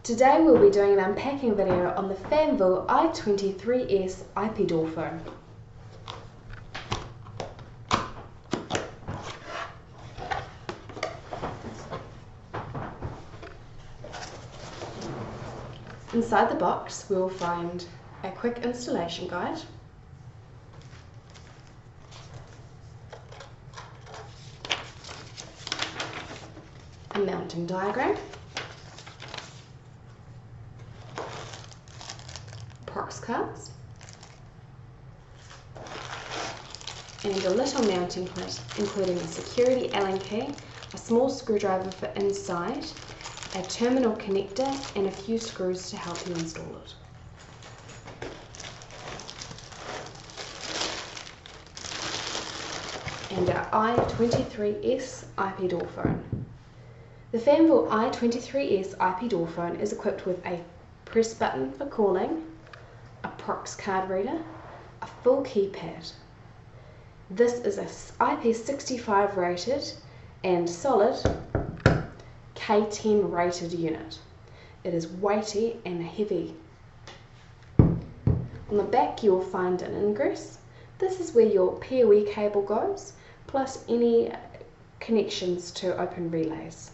Today we'll be doing an unpacking video on the Fanvil i23s IP door phone. Inside the box we will find a quick installation guide, a mounting diagram, prox cards, and a little mounting kit including a security Allen key, a small screwdriver for inside, a terminal connector and a few screws to help you install it. And our i23s IP door phone. The Fanvil i23s IP door phone is equipped with a press button for calling, a prox card reader, a full keypad. This is a IP65 rated and solid K10 rated unit. It is weighty and heavy. On the back you will find an ingress. This is where your PoE cable goes, plus any connections to open relays.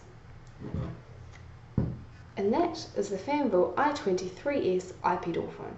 And that is the Fanvil i23s IP door phone.